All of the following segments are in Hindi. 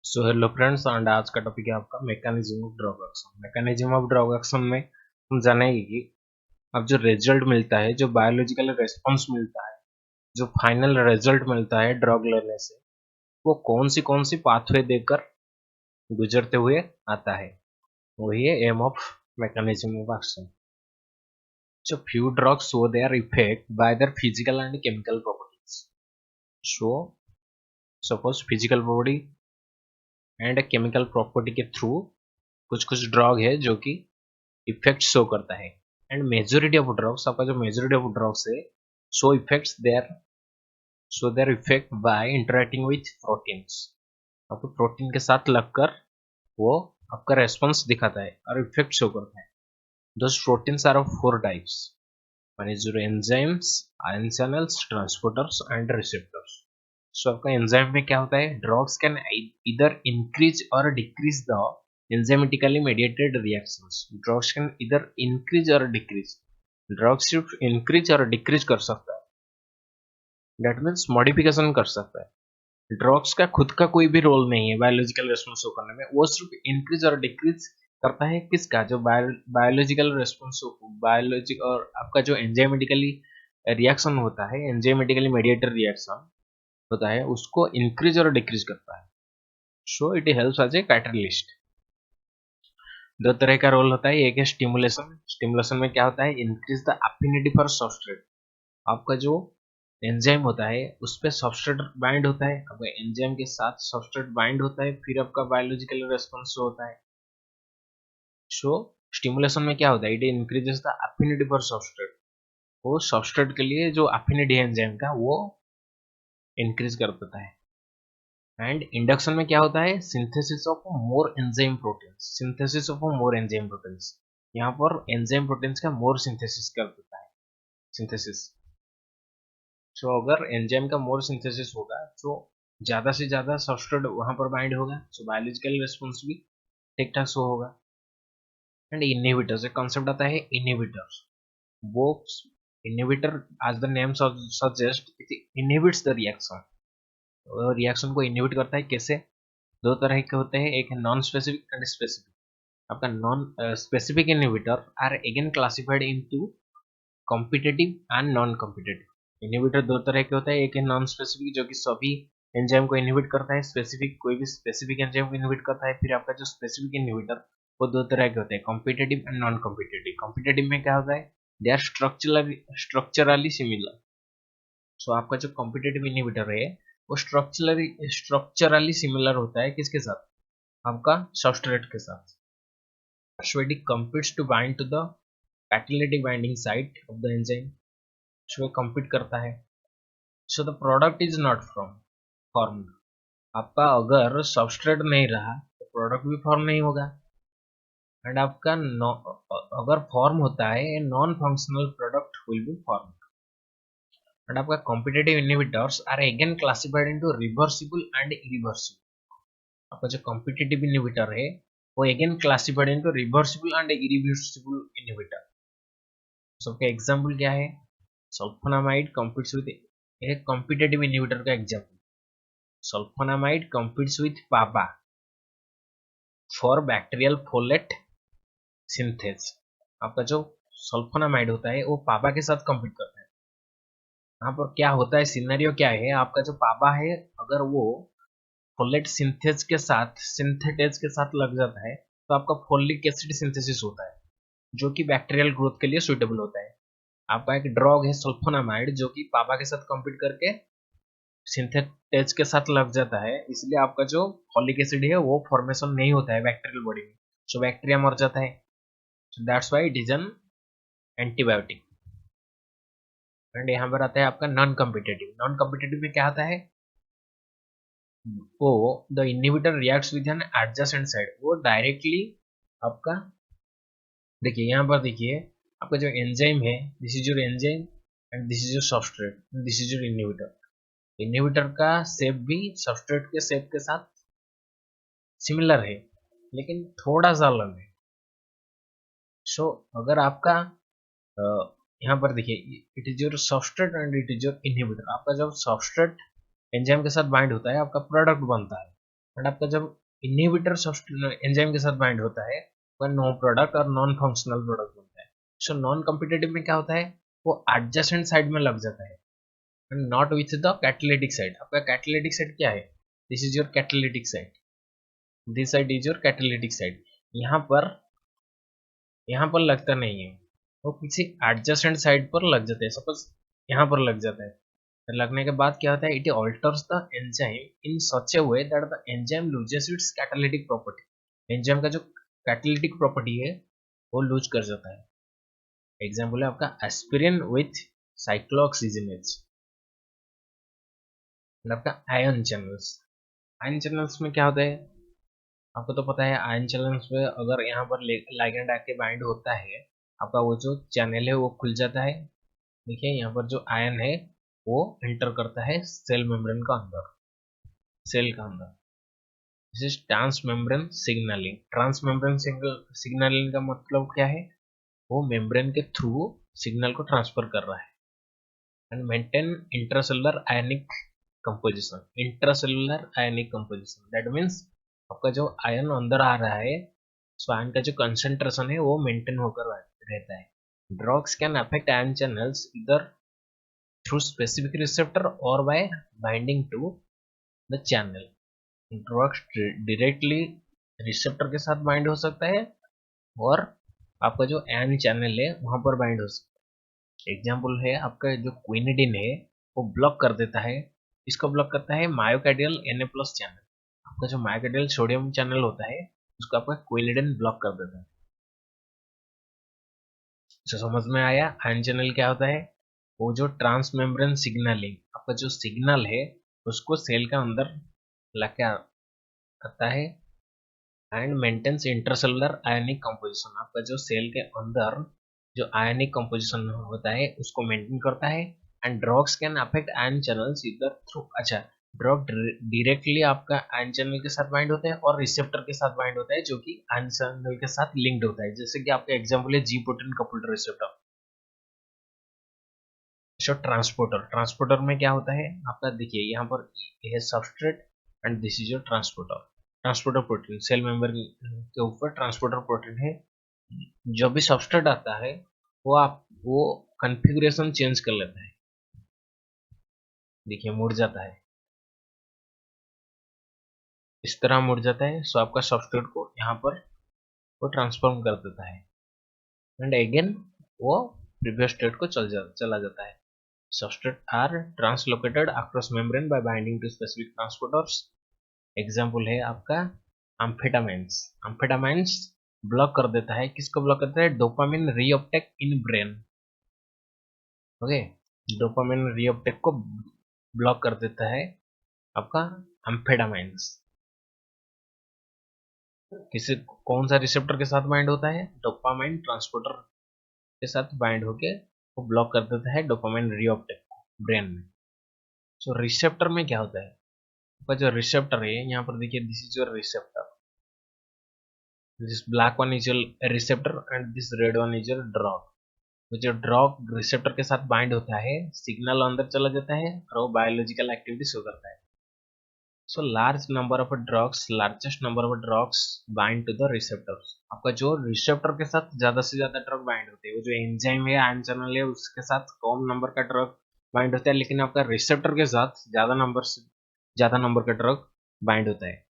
सो हेलो फ्रेंड्स एंड आज का टॉपिक है आपका mechanism of drug action. Mechanism of drug action में हम जानेंगे कि अब जो रिजल्ट मिलता है, जो बायोलॉजिकल रेस्पॉन्स मिलता है, जो फाइनल रिजल्ट मिलता है ड्रग लेने से, वो कौन सी पाथवे देकर गुजरते हुए आता है। वही है aim of mechanism of action. So few drugs show their effect by their physical and chemical properties. So suppose physical property and chemical property के थ्रू कुछ कुछ ड्रग है जो कि इफेक्ट शो करता है। एंड मेजोरिटी ऑफ ड्रग्स, आपका जो मेजोरिटी ऑफ ड्रग्स है, show their effect bye interacting with proteins. आपको प्रोटीन के साथ लगकर वो आपका रेस्पॉन्स दिखाता है और इफेक्ट शो करता है। Those proteins are of four types. One is your enzymes, ion channels, transporters and receptors. So आपका एंजाइम में क्या होता है, ड्रग्स कैन इधर इंक्रीज और decrease the enzymatically mediated reactions. Drugs can either increase or decrease. Drug सिर्फ इंक्रीज और डिक्रीज कर सकता है, डेट मीन्स मॉडिफिकेशन कर सकता है। ड्रग्स का खुद का कोई भी रोल नहीं है बायोलॉजिकल रेस्पॉन्स शो करने में, वो सिर्फ इंक्रीज और डिक्रीज करता है किसका, जो बायोलॉजिकल रेस्पॉन्स, बायोलॉजिक और आपका जो एंजाइमेटिकली रिएक्शन होता है, एंजाइमेटिकली मेडिएटेड रिएक्शन होता है, उसको इंक्रीज और डिक्रीज करता है। So it helps as a catalyst. दो तरह का रोल होता है, एक है स्टिमुलेशन। स्टिमुलेशन में क्या होता है, increase the affinity for substrate. आपका जो एंजाइम होता है उस पर सबस्ट्रेट बाइंड होता है, आपका एंजाइम के साथ सबस्ट्रेट बाइंड होता है, फिर आपका बायोलॉजिकल रेस्पॉन्स होता है। सो स्टिमुलेशन में क्या होता है, it increases the affinity for substrate. वो सबस्ट्रेट के लिए जो एफिनिटी है एंजाइम का, वो इंक्रीज कर देता है। एंड इंडक्शन में क्या होता है, synthesis of more enzyme proteins. Synthesis of more enzyme proteins, यहाँ पर एंजाइम प्रोटीन्स का मोर सिंथेसिस कर देता है, सिंथेसिस। सो अगर एंजाइम का मोर सिंथेसिस होगा तो ज़्यादा से ज़्यादा सबस्ट्रेट वहाँ पर बाइंड होगा, सो बायोलॉजिकल रिस्पॉन्स भी ठीक ठाक शो होगा। एंड इनहिबिटर्स, एक कॉन्सेप्ट आता है इनहिबिटर्स। वो inhibitor, as the name suggest, it inhibits the reaction. Reaction को इनहिबिट करता है कैसे, दो तरह के होते हैं, एक है नॉन स्पेसिफिक एंड स्पेसिफिक। आपका non specific inhibitor are again classified into competitive and non competitive. Inhibitor दो तरह के होते हैं, एक है नॉन स्पेसिफिक जो कि सभी एंजाइम को इनहिबिट करता है, स्पेसिफिक कोई भी स्पेसिफिक एंजाइम को इनहिबिट करता है। फिर आपका जो स्पेसिफिक इनहिबिटर, वो दो तरह के होते हैं, competitive and non competitive. Competitive में क्या होता है, दे आर स्ट्रक्चरली सिमिलर। सो आपका जो कॉम्पिटिटिव इनहिबिटर है वो स्ट्रक्चरली सिमिलर होता है किसके साथ, आपका सबस्ट्रेट के साथ। So it competes to bind to the catalytic binding site of the enzyme. So ये compete करता है। So the product is not formed. आपका अगर सबस्ट्रेट नहीं रहा तो प्रोडक्ट भी फॉर्म नहीं होगा। एंड आपका अगर फॉर्म होता है, non functional product will be form. And आपका competitive inhibitors are again classified into reversible and irreversible. आपका जो कॉम्पिटिटिव इनहिबिटर है वो again classified into reversible and irreversible inhibitor. सबका एग्जाम्पल क्या है, सल्फोनामाइड कॉम्पीट्स विद, एक कॉम्पिटिटिव इनहिबिटर का example. Sulfonamide competes with PABA for bacterial folate synthesis. आपका जो सल्फोनामाइड होता है वो पापा के साथ कॉम्पीट करता है। यहाँ पर क्या होता है, सिनेरियो क्या है, आपका जो पापा है अगर वो फोलेट सिंथेटेज के साथ लग जाता है तो आपका फोलिक एसिड सिंथेसिस होता है जो कि बैक्टीरियल ग्रोथ के लिए सुटेबल होता है। आपका एक ड्रग है सल्फोनामाइड जो कि पापा के साथ कॉम्पीट करके सिंथेटेज के साथ लग जाता है, इसलिए आपका जो फॉलिक एसिड है वो फॉर्मेशन नहीं होता है बैक्टीरियल बॉडी में, सो बैक्टीरिया मर जाता है। So that's why it is an antibiotic. And यहाँ पर आता है आपका नॉन कॉम्पिटिटिव। नॉन कॉम्पिटिटिव में क्या आता है, वो the inhibitor reacts with an adjacent side. वो डायरेक्टली आपका, देखिए यहाँ पर देखिए, आपका जो एंजाइम है, this is your enzyme and this is your substrate, this is your inhibitor. Inhibitor का शेप भी सबस्ट्रेट के शेप के साथ सिमिलर है लेकिन थोड़ा सा अलग है। सो अगर आपका यहाँ पर देखिए, it is your substrate and it is your inhibitor. आपका जब सबस्ट्रेट एंजाइम के साथ बाइंड होता है आपका प्रोडक्ट बनता है, एंड आपका जब इनहिबिटर एंजाइम के साथ बाइंड होता है वह नो प्रोडक्ट और नॉन फंक्शनल प्रोडक्ट बनता है। सो नॉन कॉम्पिटिटिव में क्या होता है, वो एडजेसेंट साइड में लग जाता है and not with the catalytic side. आपका कैटालिटिक साइड क्या है, this is your catalytic side, this side is your catalytic side. यहाँ पर लगता नहीं है, वो किसी एडजेसेंट साइड पर लग जाता है। सपोज यहाँ पर लग जाता है, लगने के बाद क्या होता है, it alters the enzyme in such A way that the enzyme loses it's catalytic property. Enzyme का जो कैटालिटिक प्रॉपर्टी है वो लूज कर जाता है। एग्जाम्पल है आपका एस्पिरिन विथ साइक्लोऑक्सीजनेज। आपका आयन चैनल्स, आयन चैनल्स में क्या होता है, आपको तो पता है आयन चैनल्स में अगर यहाँ पर लाइगेंड आके बाइंड होता है, आपका वो जो चैनल है वो खुल जाता है। देखिए यहाँ पर जो आयन है वो एंटर करता है सेल मेम्ब्रेन का अंदर, सेल का अंदर। This is transmembrane signalling. Transmembrane signalling का मतलब क्या है, वो मेम्ब्रेन के थ्रू सिग्नल को ट्रांसफर कर रहा है and maintain intracellular ionic composition. Intracellular ionic composition that means आपका जो आयन अंदर आ रहा है, सो आयन का जो कंसेंट्रेशन है वो मेंटेन होकर रहता है। Drugs can affect ion channels इधर थ्रू स्पेसिफिक रिसेप्टर और by binding to the channel. Drugs directly receptor के साथ बाइंड हो सकता है और आपका जो आयन चैनल है वहां पर बाइंड हो सकता है। एग्जाम्पल है आपका जो क्विनिडिन है वो ब्लॉक कर देता है, इसको ब्लॉक करता है मायोकार्डियल Na+ चैनल। आपका जो मायोकार्डियल सोडियम चैनल होता है उसको आपका क्विनिडिन ब्लॉक कर देता है। तो समझ में आया आयन चैनल क्या होता है, वो जो ट्रांस मेम्ब्रेन सिग्नलिंग, आपका जो सिग्नल है उसको सेल का अंदर लाके करता है and maintains intercellular ionic composition. आपका जो सेल के अंदर जो आयनिक कंपोजिशन होता है उसको मेंटेन करता है। And drugs can affect ion channels इधर थ्रू, अच्छा ड्रग डायरेक्टली आपका आयन चैनल के साथ बाइंड होता है और रिसेप्टर के साथ बाइंड होता है जो कि आयन चैनल के साथ लिंक्ड होता है, जैसे कि आपका एग्जांपल है जी प्रोटीन कपल्ड रिसेप्टर। सो ट्रांसपोर्टर, ट्रांसपोर्टर में क्या होता है आपका, देखिए यहाँ पर ये है substrate and this is your transporter. Transporter protein cell member के ऊपर ट्रांसपोर्टर प्रोटीन है। जब भी सबस्ट्रेट आता है वो कॉन्फ़िगरेशन चेंज कर लेता है, देखिए मुड़ जाता है, इस तरह मुड़ जाता है। सो आपका सबस्ट्रेट को यहाँ पर वो ट्रांसफॉर्म कर देता है एंड अगेन वो प्रीवियस स्टेट को चला जाता है। Substrate are translocated across membrane by binding to specific transporters। Example है आपका एम्फेटामाइंस। एम्फेटामाइंस ब्लॉक कर देता है, किसको ब्लॉक करता है, dopamine reuptake in brain. Okay, dopamine reuptake को ब्लॉक कर देता है आपका एम्फेटामाइंस। किसी कौन सा रिसेप्टर के साथ बाइंड होता है, डोपामाइन ट्रांसपोर्टर के साथ बाइंड होके वो ब्लॉक कर देता है डोपामाइन रीअपटेक ब्रेन में। सो रिसेप्टर में क्या होता है, आपका जो रिसेप्टर है यहाँ पर देखिए this is your receptor, this black one is your receptor and this red one is your drug. तो जो ड्रग रिसेप्टर के साथ बाइंड होता है सिग्नल अंदर चला जाता है और वो बायोलॉजिकल एक्टिविटी शो करता है। So large number of drugs, largest number of drugs bind to the receptors. आपका जो रिसेप्टर के साथ ज्यादा से ज्यादा ड्रग बाइंड होते हैं, वो जो एंजाइम है आयन चैनल है उसके साथ कम नंबर का ड्रग बाइंड होता है, लेकिन आपका रिसेप्टर के साथ ज्यादा नंबर का ड्रग बाइंड होता है।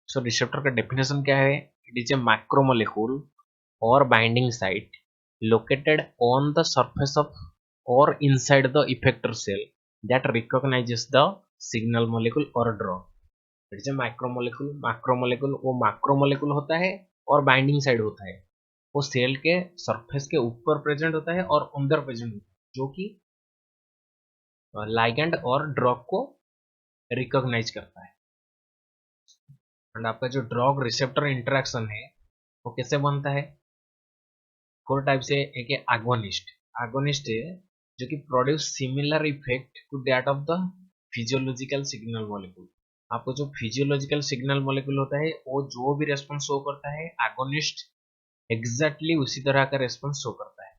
सो रिसेप्टर का डेफिनेशन क्या है, इट इज ए मैक्रोमोलेक्यूल और binding site located on the surface of or inside the effector cell that recognizes the signal molecule or drug। It is a macromolecule. Macromolecule वो मैक्रोमोलेक्यूल होता है और बाइंडिंग साइड होता है, वो सेल के सरफेस के ऊपर प्रेजेंट होता है और अंदर प्रेजेंट होता है, जो कि लाइगेंड और ड्रग को रिकॉग्नाइज करता है। एंड आपका जो ड्रग रिसेप्टर इंटरेक्शन है वो कैसे बनता है, 4 टाइप से। एक है एगोनिस्ट, एगोनिस्ट है जो कि produce similar effect to that of the physiological signal molecule. आपको जो फिजियोलॉजिकल सिग्नल मॉलिक्यूल होता है वो जो भी रेस्पॉन्स शो करता है एगोनिस्ट एग्जैक्टली उसी तरह का रेस्पॉन्स शो करता है।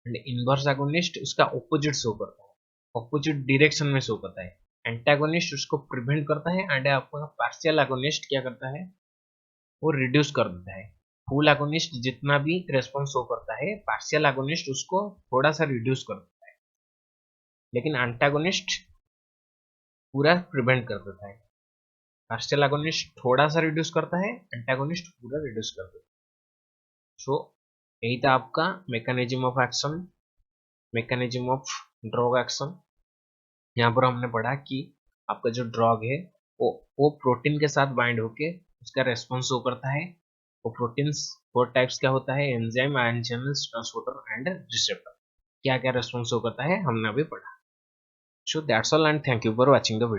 एंड इनवर्स एगोनिस्ट उसका ऑपोजिट शो करता है, ऑपोजिट डायरेक्शन में शो करता है। एंटागोनिस्ट उसको प्रिवेंट करता है एंड आपका पार्शियल एगोनिस्ट क्या करता है, वो रिड्यूस कर देता है। फुल एगोनिस्ट जितना भी रेस्पॉन्स शो करता है, पार्शियल एगोनिस्ट उसको थोड़ा सा रिड्यूस कर देता है, लेकिन एंटागोनिस्ट पूरा प्रिवेंट कर देता है। पार्शियल एगोनिस्ट थोड़ा सा रिड्यूस करता है, एंटागोनिस्ट पूरा रिड्यूस कर देता है। सो यही था आपका mechanism of action, mechanism of drug action. यहाँ पर हमने पढ़ा कि आपका जो ड्रग है वो प्रोटीन के साथ बाइंड होके उसका रेस्पॉन्स शो करता है। वो प्रोटीन्स 4 टाइप्स का होता है, enzyme, ion channels, transporter and receptor. क्या क्या रेस्पॉन्स शो करता है हमने अभी पढ़ा। So that's all and thank you for watching the video.